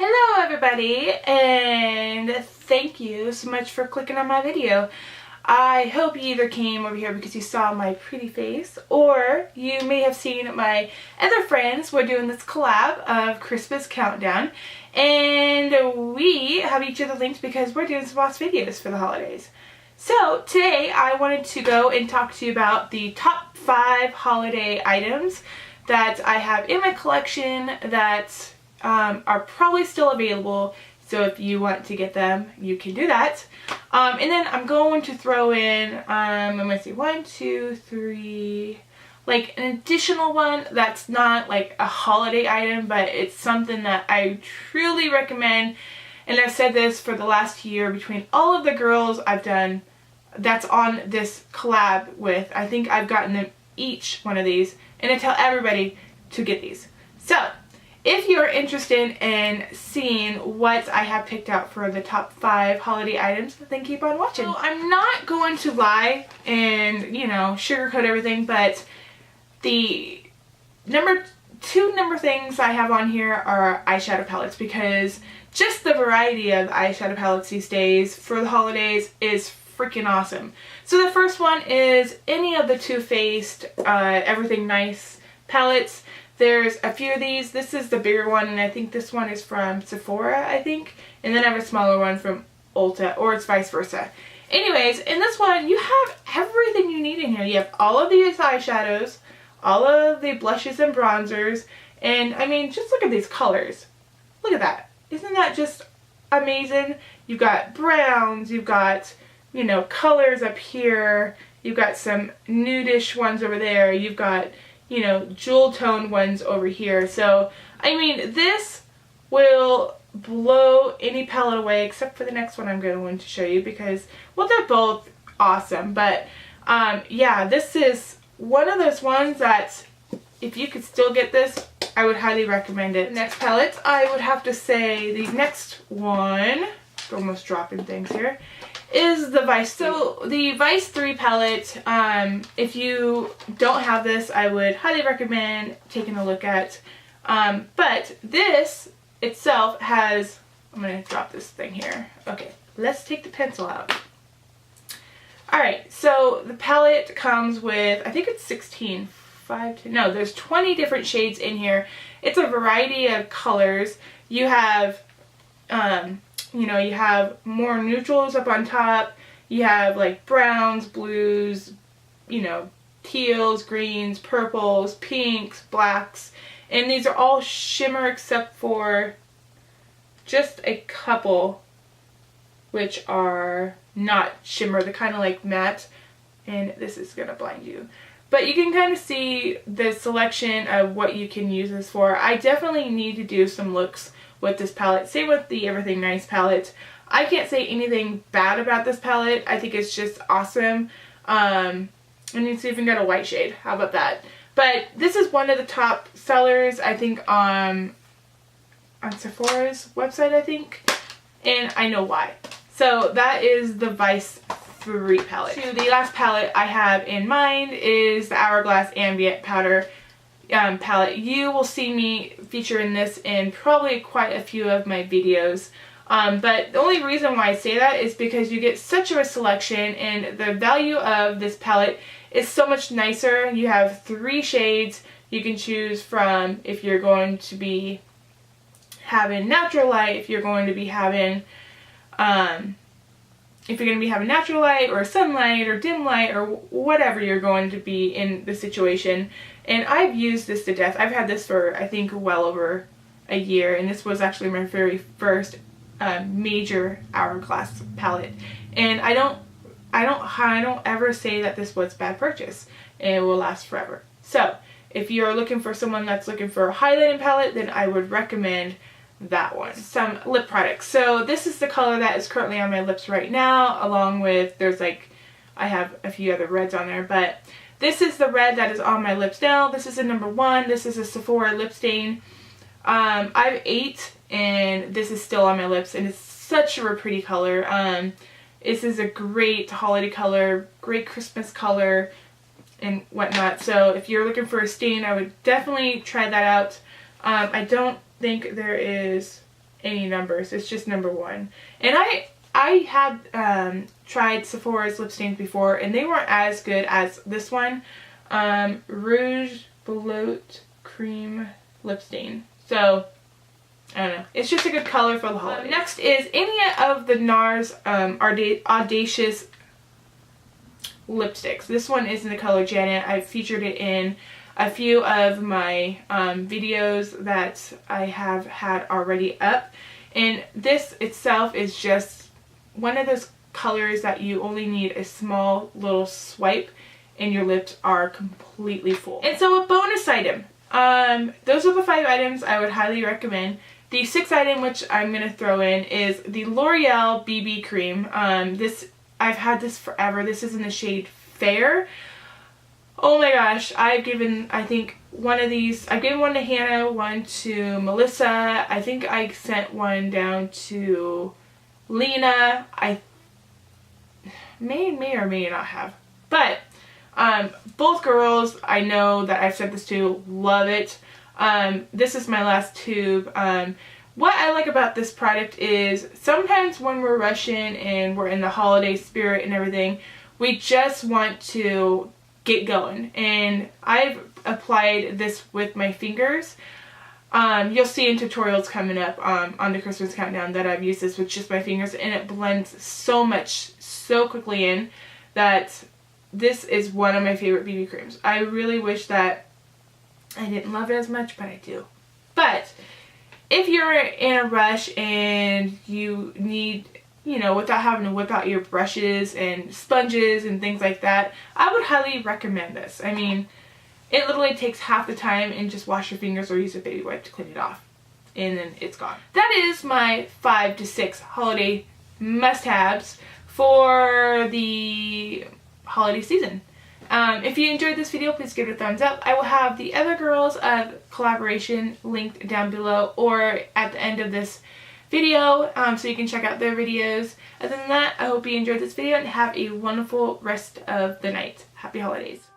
Hello everybody, and thank you so much for clicking on my video. I hope you either came over here because you saw my pretty face, or you may have seen my other friends. We're doing this collab of Christmas Countdown, and we have each of the links because we're doing some lost videos for the holidays. So today I wanted to go and talk to you about the top 5 holiday items that I have in my collection that are probably still available, so if you want to get them you can do that. And then I'm going to throw in I'm going to see 1, 2, 3, like an additional one that's not like a holiday item, but it's something that I truly recommend, and I've said this for the last year between all of the girls I've done that's on this collab with. I think I've gotten them each one of these, and I tell everybody to get these. So if you're interested in seeing what I have picked out for the top 5 holiday items, then keep on watching. So I'm not going to lie and, you know, sugarcoat everything, but the number 2 things I have on here are eyeshadow palettes, because just the variety of eyeshadow palettes these days for the holidays is freaking awesome. So the first one is any of the Too Faced Everything Nice palettes. There's a few of these. This is the bigger one, and I think this one is from Sephora, I think. And then I have a smaller one from Ulta, or it's vice versa. Anyways, in this one, you have everything you need in here. You have all of these eyeshadows, all of the blushes and bronzers, and I mean, just look at these colors. Look at that. Isn't that just amazing? You've got browns, you've got, you know, colors up here, you've got some nudish ones over there, you've got, you know, jewel tone ones over here. So I mean, this will blow any palette away except for the next one I'm going to show you, because, well, they're both awesome, but yeah, this is one of those ones that if you could still get this, I would highly recommend it. Next palette, I would have to say the next one, almost dropping things here, is the Vice 3. So the Vice 3 palette, if you don't have this, I would highly recommend taking a look at. But this itself has, I'm going to drop this thing here. Okay, let's take the pencil out. Alright, so the palette comes with, I think it's 16, no, there's 20 different shades in here. It's a variety of colors. You have, you know, you have more neutrals up on top. You have like browns, blues, you know, teals, greens, purples, pinks, blacks. And these are all shimmer except for just a couple which are not shimmer. They're kind of like matte. And this is going to blind you. But you can kind of see the selection of what you can use this for. I definitely need to do some looks with this palette. Same with the Everything Nice palette. I can't say anything bad about this palette. I think it's just awesome. And it's even got a white shade. How about that? But this is one of the top sellers, I think, on Sephora's website, I think. And I know why. So that is the Vice 3 palette. So the last palette I have in mind is the Hourglass Ambient Powder palette. You will see me featuring this in probably quite a few of my videos. But the only reason why I say that is because you get such a selection, and the value of this palette is so much nicer. You have 3 shades you can choose from if you're going to be having natural light, if you're going to be having natural light or sunlight or dim light or whatever you're going to be in the situation. And I've used this to death. I've had this for, I think, well over a year, and this was actually my very first major Hourglass palette. And I don't ever say that this was a bad purchase, and it will last forever. So if you're looking for someone that's looking for a highlighting palette, then I would recommend that one. Some lip products. So this is the color that is currently on my lips right now, along with, there's like, I have a few other reds on there, but this is the red that is on my lips now. This is a number 1. This is a Sephora lip stain. I have 8, and this is still on my lips, and it's such a pretty color. This is a great holiday color, great Christmas color, and whatnot. So if you're looking for a stain, I would definitely try that out. I don't think there is any numbers. It's just number 1. And I had tried Sephora's lip stains before, and they weren't as good as this one. Rouge Veloute Cream Lip Stain. So, I don't know. It's just a good color for the holidays. Next is any of the NARS Audacious lipsticks. This one is in the color Janet. I've featured it in a few of my videos that I have had already up. And this itself is just one of those colors that you only need a small little swipe and your lips are completely full. And so a bonus item. Those are the 5 items I would highly recommend. The 6th item, which I'm going to throw in, is the L'Oreal BB Cream. I've had this forever. This is in the shade Fair. Oh my gosh, I've given, I think, one of these. I've given one to Hannah, one to Melissa. I think I sent one down to Lena. I may or may not have. But both girls I know that I've sent this to love it. This is my last tube. What I like about this product is sometimes when we're rushing and we're in the holiday spirit and everything, we just want to get going. And I've applied this with my fingers. You'll see in tutorials coming up on the Christmas countdown that I've used this with just my fingers, and it blends so much, so quickly in that this is one of my favorite BB creams. I really wish that I didn't love it as much, but I do. But if you're in a rush and you need, you know, without having to whip out your brushes and sponges and things like that, I would highly recommend this. I mean, it literally takes half the time, and just wash your fingers or use a baby wipe to clean it off. And then it's gone. That is my 5 to 6 holiday must-haves for the holiday season. If you enjoyed this video, please give it a thumbs up. I will have the other girls' collaboration linked down below or at the end of this video, so you can check out their videos. Other than that, I hope you enjoyed this video and have a wonderful rest of the night. Happy holidays.